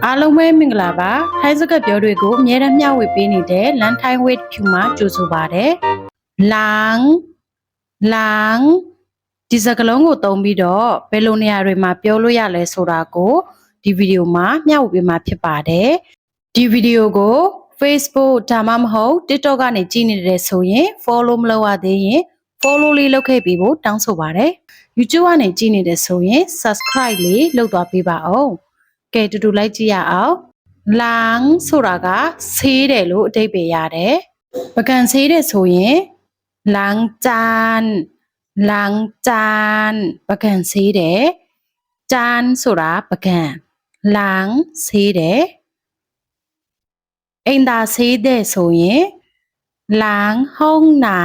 အားလုံးပဲမင်္ဂလာပါထိုင်းစကားပြောတွေကိုအများရမျှဝေပေးနေတဲ့လန်ထိုင်းဝေးဖြူမှာကြိုဆိုပါရစေလောင်ဒီစကားလုံးကိုသုံးပြီးတော့ဘယ်လိုနေရာတွေမှာပြောလို့ရလဲဆိုတာကိုဒီဗီဒီယိုမှာမျှဝေပေးမှာဖြစ်ပါတယ်ဒီဗီဒီယိုကို Facebook ဒါမှမဟုတ် TikTok ကနေကြည့်နေတဲ့ဆိုရင် follow မလုပ်ရသေးရင် follow လေးလုပ်ခဲ့ပြီးဖို့တောင်းဆိုပါရစေ YouTube ကနေကြည့်နေတဲ့ဆိုရင် subscribe လေးလုပ်သွားပေးပါဦးကဲတူတူလိုက်ကြည့်ရအောင်လောင်ဆိုတာကဆေးတယ်လို့အဓိပ္ပာယ်ရတယ်ပကံဆေးတယ်ဆိုရင်ล้างจานပကံဆေးတယ်จานဆိုတာပကံล้างဆေးတယ်အိမ်သာဆေးတဲ့ဆိုရင်ล้างห้องน้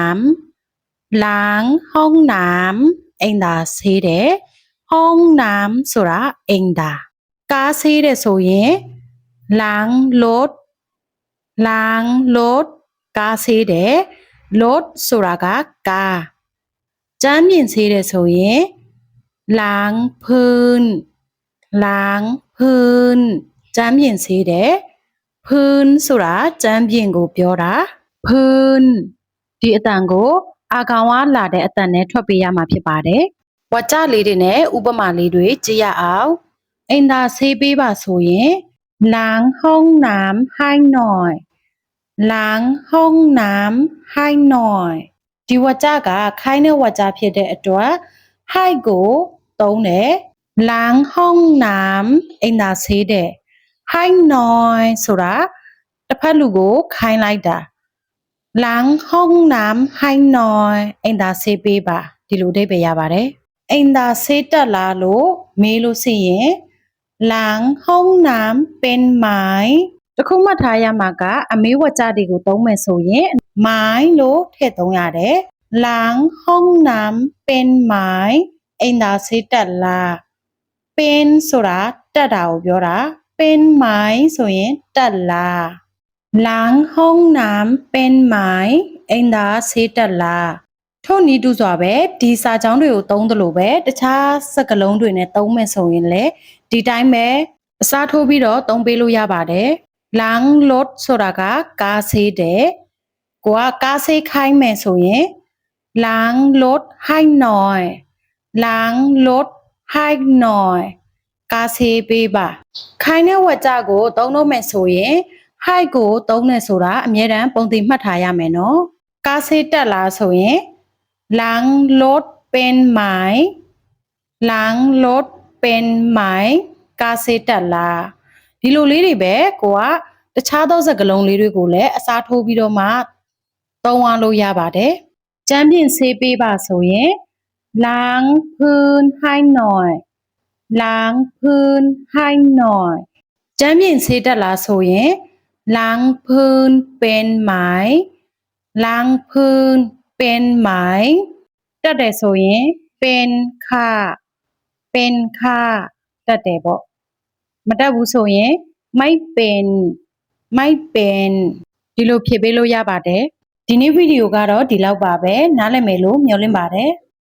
ำအိမ်သာဆေးတယ်ห้องน้ำဆိုတာအိမ်သာကားဆေးတဲ့ဆိုရင်ล้างรถကားဆေးတယ်รถဆိုတာကကားကျမ်းပြင်ဆေးတဲ့ဆိုရင်ล้างพื้นကျမ်းပြင်ဆေးတယ်พื้นဆိုတာကျမ်းပြင်ကိုပြောတာพื้นဒီအတန်ကိုအာကောင်ဝါလာတဲ့အတန်နဲ့ထွက်ပေးရမှာဖြစ်ပါတယ်ဝါကြလေးတွေနဲ့ဥပမာလေးတွေကြည့်ရအောင်အိမ်သာဆေးပေးပါဆိုရင်ล้างห้องน้ำให้หน่อยဒီဝါကြကခိုင်းတဲ့ဝါကြဖြစ်တဲ့အတွက် ให้ကိုသုံးတယ်ล้างห้องน้ำအိမ်သာဆေးတဲ့ให้หน่อยဆိုတာတစ်ဖက်လူကိုခိုင်းလိုက်တာล้างห้องน้ำให้หน่อยအိမ်သာဆေးပေးပါဒီလိုအဓိပ္ပာယ်ရပါတယ်အိမ်သာဆေးတက်လာလို့မေးလို့ရှိရင်ล้างห้องน้ำเป็นไหมတခုမှတ်ထားရမှာကအမေးဝါကြတွေကိုသုံးမယ်ဆိုရင်မိုင်းလို့ထည့်သုံးရတယ်ล้างห้องน้ำเป็นไหมအိမ်သာဆေးတက်လားเป็นဆိုတာတက်တာကိုပြောတာเป็นไหมဆိုရင်တက်လားล้างห้องน้ำเป็นไหมအိမ်သာဆေးတက်လားထို့နည်းတူစွာပဲဒီစာကြောင်းတွေကိုသုံးသလိုပဲတခြားစကားလုံးတွေနဲ့သုံးမယ်ဆိုရင်လည်းဒီတိုင်းပဲအစားထိုးပြီးတော့သုံးပေးလို့ရပါတယ်ล้างรถဆိုတာကကားဆေးတယ်ကိုကကားဆေးခိုင်းမယ်ဆိုရင်ล้างรถให้หน่อยကားဆေးပေးပါခိုင်းတဲ့ဝါကြကိုသုံးလို့မယ်ဆိုရင်ให้ကိုသုံးနေဆိုတာအမြဲတမ်းပုံသင်မှတ်ထားရမယ်နော်ကားဆေးတက်လာဆိုရင်ล้างรถเป็นไหมကားဆေးတက်လားဒီလိုလေးတွေပဲကိုကတခြားသောစကားလုံးလေးတွေကိုလည်းအစားထိုးပြီးတော့မှသုံးအောင်လို့ရပါတယ်ကျမ်းပြင်ဆေးပေးပါဆိုရင်ล้างพื้นให้หน่อยကျမ်းပြင်ဆေးတက်လားဆိုရင်ล้างพื้นเป็นไหมတက်တယ်ဆိုရင်เป็นค่ะတက်တယ်ပေါ့မတက်ဘူးဆိုရင်ไม่เป็นဒီလိုဖြည့်ပေးလို့ရပါတယ်ဒီနေ့ဗီဒီယိုကတော့ဒီလောက်ပါပဲနားလည်မယ်လို့မျှော်လင့်ပါတယ်